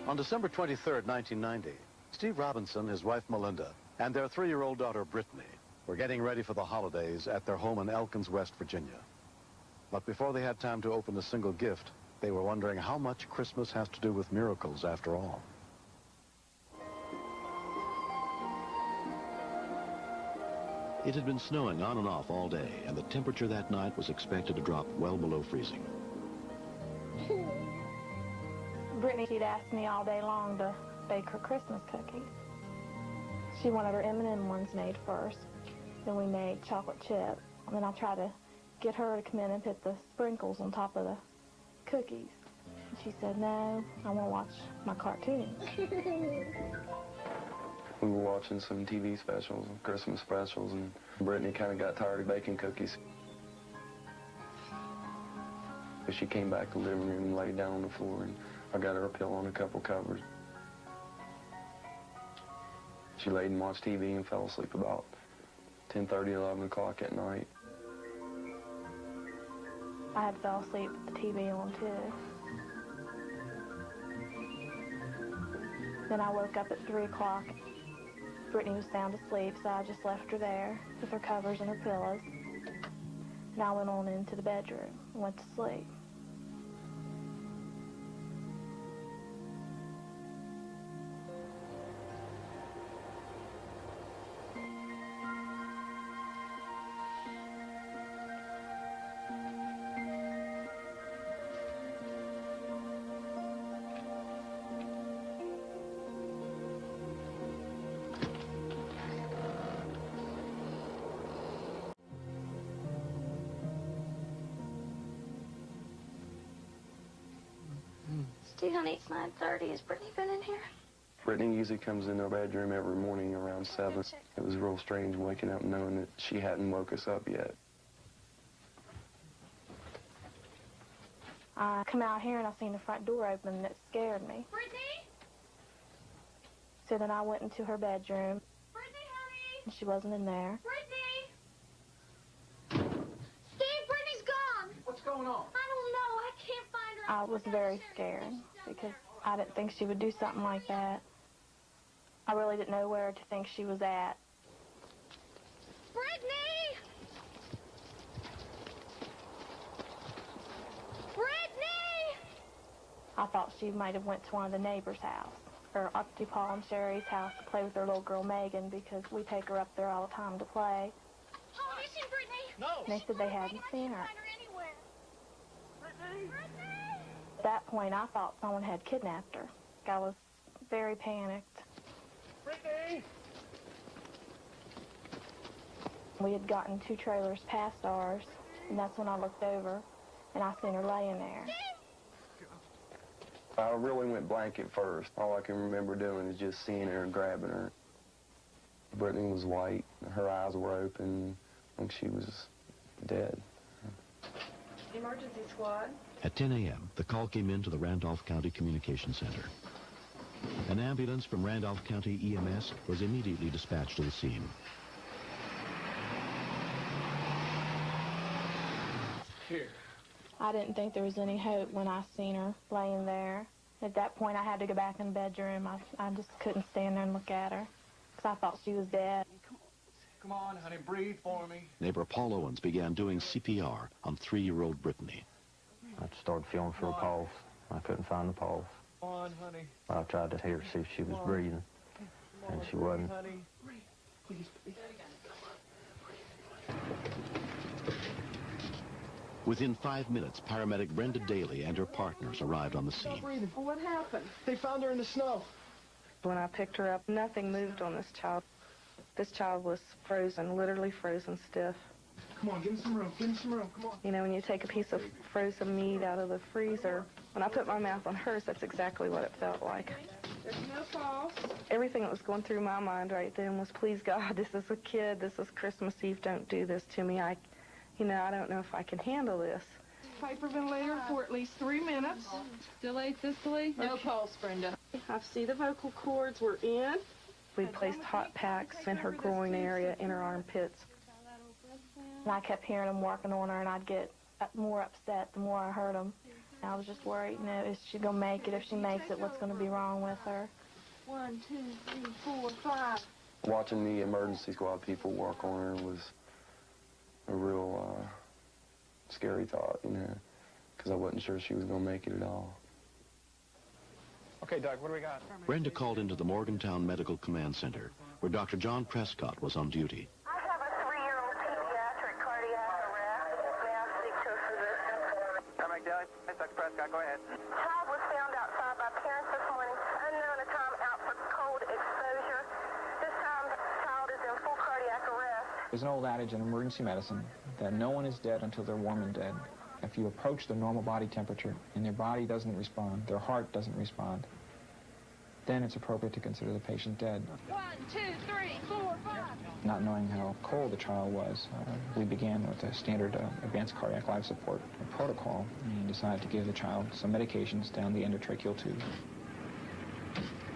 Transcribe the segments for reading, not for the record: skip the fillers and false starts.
On December 23rd, 1990, Steve Robinson, his wife Melinda, and their 3-year-old daughter Brittany were getting ready for the holidays at their home in Elkins, West Virginia. But before they had time to open a single gift, they were wondering how much Christmas has to do with miracles after all. It had been snowing on and off all day, and the temperature that night was expected to drop well below freezing. Brittany, she'd asked me all day long to bake her Christmas cookies. She wanted her M&M ones made first. Then we made chocolate chip. And then I tried to get her to come in and put the sprinkles on top of the cookies. And she said, no, I want to watch my cartoons. We were watching some TV specials, Christmas specials, and Brittany kind of got tired of baking cookies. She came back to the living room and laid down on the floor, and I got her a pillow and a couple covers. She laid and watched TV and fell asleep about 10:30, 11 o'clock at night. I had fell asleep with the TV on, too. Then I woke up at 3 o'clock. Brittany was sound asleep, so I just left her there with her covers and her pillows. And I went on into the bedroom and went to sleep. Steve, honey, it's 9:30. Has Brittany been in here? Brittany usually comes in our bedroom every morning around 7. It was real strange waking up knowing that she hadn't woke us up yet. I come out here and I seen the front door open and it scared me. Brittany? So then I went into her bedroom. Brittany, honey? And she wasn't in there. Brittany? Steve, Brittany's gone. What's going on? I don't know. I can't find her. I was very scared because I didn't think she would do something like that. I really didn't know where to think she was at. Brittany! Brittany! I thought she might have went to one of the neighbors' house, or Auntie Paul and Sherry's house to play with their little girl Megan, because we take her up there all the time to play. Oh, have you seen Brittany? No. And they said they hadn't seen her. I can't find her anywhere. Brittany? Brittany! At that point, I thought someone had kidnapped her. I was very panicked. Brittany! We had gotten 2 trailers past ours, and that's when I looked over, and I seen her laying there. I really went blank at first. All I can remember doing is just seeing her and grabbing her. Brittany was white. Her eyes were open, like she was dead. Emergency squad. At 10 a.m., the call came in to the Randolph County Communication Center. An ambulance from Randolph County EMS was immediately dispatched to the scene. Here. I didn't think there was any hope when I seen her laying there. At that point, I had to go back in the bedroom. I just couldn't stand there and look at her because I thought she was dead. Come on, honey, breathe for me. Neighbor Paul Owens began doing CPR on 3-year-old Brittany. I started feeling for a pulse. I couldn't find the pulse. Come on, honey. I tried to hear, see if she was breathing, and she wasn't. Honey. Please, please. Within 5 minutes, paramedic Brenda Daly and her partners arrived on the scene. Breathing. What happened? They found her in the snow. When I picked her up, nothing moved on this child. This child was frozen, literally frozen stiff. Come on, give him some room. Give him some room. Come on. You know, when you take a piece of frozen meat out of the freezer, when I put my mouth on hers, that's exactly what it felt like. There's no pulse. Everything that was going through my mind right then was, please, God, this is a kid. This is Christmas Eve. Don't do this to me. I don't know if I can handle this. Hyperventilator for at least 3 minutes. Still asystole? No pulse, Brenda. I see the vocal cords were in. We placed hot packs in her groin area, in her armpits. And I kept hearing them working on her, and I'd get more upset the more I heard them. And I was just worried, you know, is she going to make it? If she makes it, what's going to be wrong with her? 1, 2, 3, 4, 5. Watching the emergency squad people work on her was a real scary thought, you know, because I wasn't sure she was going to make it at all. Okay, Doug, what do we got? Brenda called into the Morgantown Medical Command Center, where Dr. John Prescott was on duty. I have a 3-year-old pediatric cardiac arrest. May I speak to a physician? Dr. Prescott, go ahead. Child was found outside by parents this morning, unknown at time, out for cold exposure. This time, the child is in full cardiac arrest. There's an old adage in emergency medicine that no one is dead until they're warm and dead. If you approach the normal body temperature and their body doesn't respond, their heart doesn't respond, then it's appropriate to consider the patient dead. 1, 2, 3, 4, 5. Not knowing how cold the child was, we began with a standard advanced cardiac life support protocol and decided to give the child some medications down the endotracheal tube.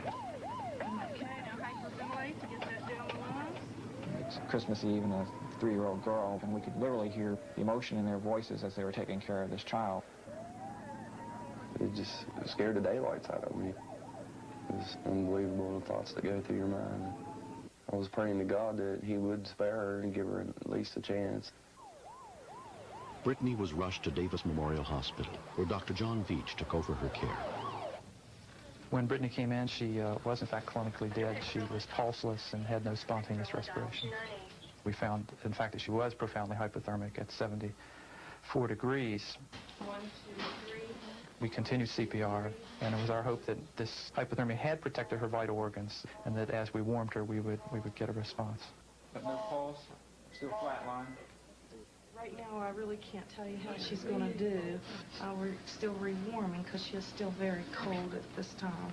Okay, now hyperventilate to get that down the lungs. It's Christmas Eve and a 3-year-old girl, and we could literally hear the emotion in their voices as they were taking care of this child. It just scared the daylights out of me. It was unbelievable, the thoughts that go through your mind. I was praying to God that he would spare her and give her at least a chance. Brittany was rushed to Davis Memorial Hospital, where Dr. John Veach took over her care. When Brittany came in, she was in fact clinically dead. She was pulseless and had no spontaneous respiration. We found, in fact, that she was profoundly hypothermic at 74 degrees. 1, 2, 3. We continued CPR, and it was our hope that this hypothermia had protected her vital organs, and that as we warmed her, we would get a response. But no pulse, still flat line. Right now, I really can't tell you how she's going to do. We're still rewarming because she is still very cold at this time.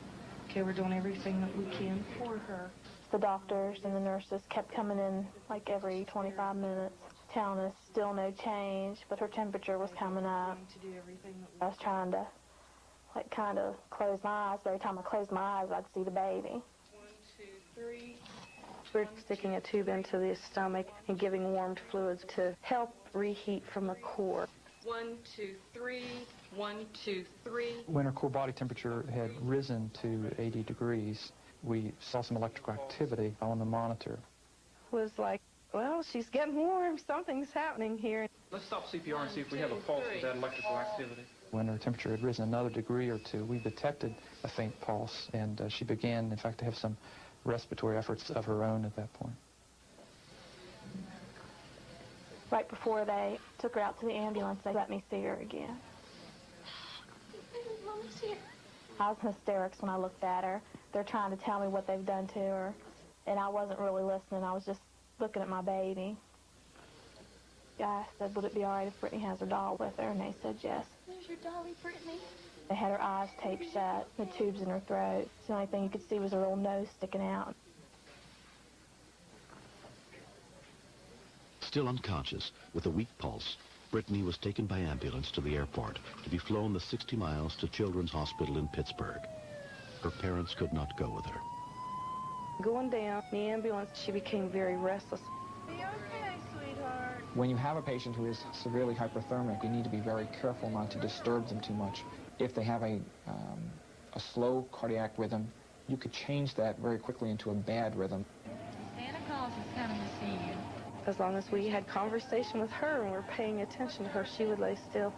Okay, we're doing everything that we can for her. The doctors and the nurses kept coming in like every 25 minutes, telling us still no change, but her temperature was coming up. I was trying to, like, kind of close my eyes. Every time I closed my eyes, I'd see the baby. 1, 2, 3. We're sticking a tube into the stomach and giving warmed fluids to help reheat from the core. 1, 2, 3. 1, 2, 3. When her core body temperature had risen to 80 degrees, we saw some electrical activity on the monitor. It was like, well, she's getting warm. Something's happening here. Let's stop CPR and see if we have a pulse with that electrical activity. When her temperature had risen another degree or two, we detected a faint pulse, and she began, in fact, to have some respiratory efforts of her own at that point. Right before they took her out to the ambulance, they let me see her again. Mommy's here. I was in hysterics when I looked at her. They're trying to tell me what they've done to her, and I wasn't really listening. I was just looking at my baby. I said, would it be all right if Brittany has her doll with her? And they said yes. There's your dolly, Brittany. They had her eyes taped shut, the tubes in her throat. The only thing you could see was her little nose sticking out. Still unconscious, with a weak pulse, Brittany was taken by ambulance to the airport to be flown the 60 miles to Children's Hospital in Pittsburgh. Her parents could not go with her. Going down in the ambulance, she became very restless. Be okay, sweetheart. When you have a patient who is severely hyperthermic, you need to be very careful not to disturb them too much. If they have a slow cardiac rhythm, you could change that very quickly into a bad rhythm. Santa Claus is coming to see you. As long as we had conversation with her and were paying attention to her, she would lay still.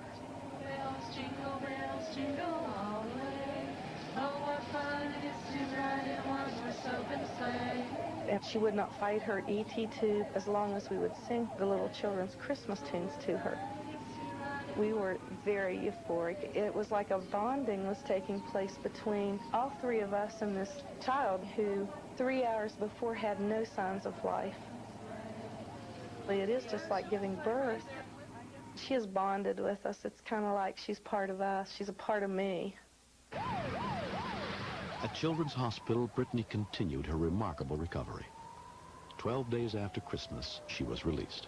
Bells, jingle all the way. Oh, what fun it is to ride in one-horse open sleigh. And she would not fight her ET tube as long as we would sing the little children's Christmas tunes to her. We were very euphoric. It was like a bonding was taking place between all three of us and this child who 3 hours before had no signs of life. It is just like giving birth. She is bonded with us. It's kind of like she's part of us. She's a part of me. At Children's Hospital, Brittany continued her remarkable recovery. 12 days after Christmas, she was released.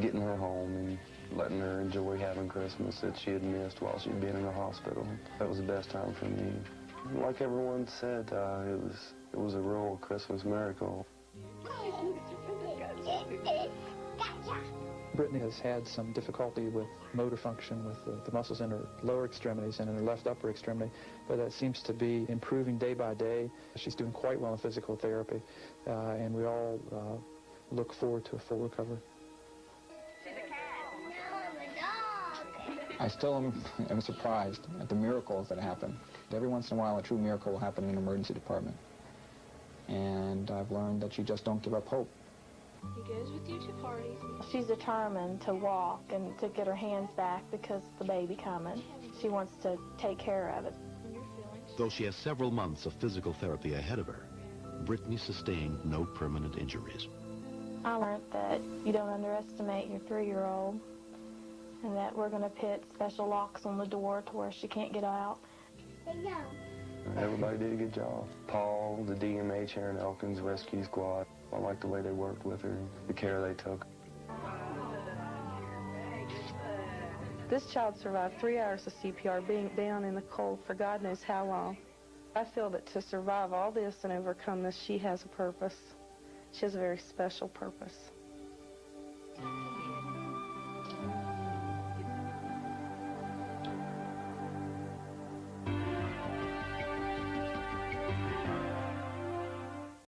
Getting her home and letting her enjoy having Christmas that she had missed while she'd been in the hospital, that was the best time for me. Like everyone said, it was a real Christmas miracle. Gotcha. Brittany has had some difficulty with motor function with the muscles in her lower extremities and in her left upper extremity, but that seems to be improving day by day. She's doing quite well in physical therapy, and we all look forward to a full recovery. I still am surprised at the miracles that happen. Every once in a while, a true miracle will happen in an emergency department. And I've learned that you just don't give up hope. He goes with you to parties. She's determined to walk and to get her hands back because of the baby coming. She wants to take care of it. Though she has several months of physical therapy ahead of her, Brittany sustained no permanent injuries. I learned that you don't underestimate your 3-year-old, and that we're going to put special locks on the door to where she can't get out. Everybody did a good job. Paul, the DMH here in Elkins Rescue Squad, I like the way they worked with her, the care they took. This child survived 3 hours of CPR, being down in the cold for God knows how long. I feel that to survive all this and overcome this, she has a purpose. She has a very special purpose.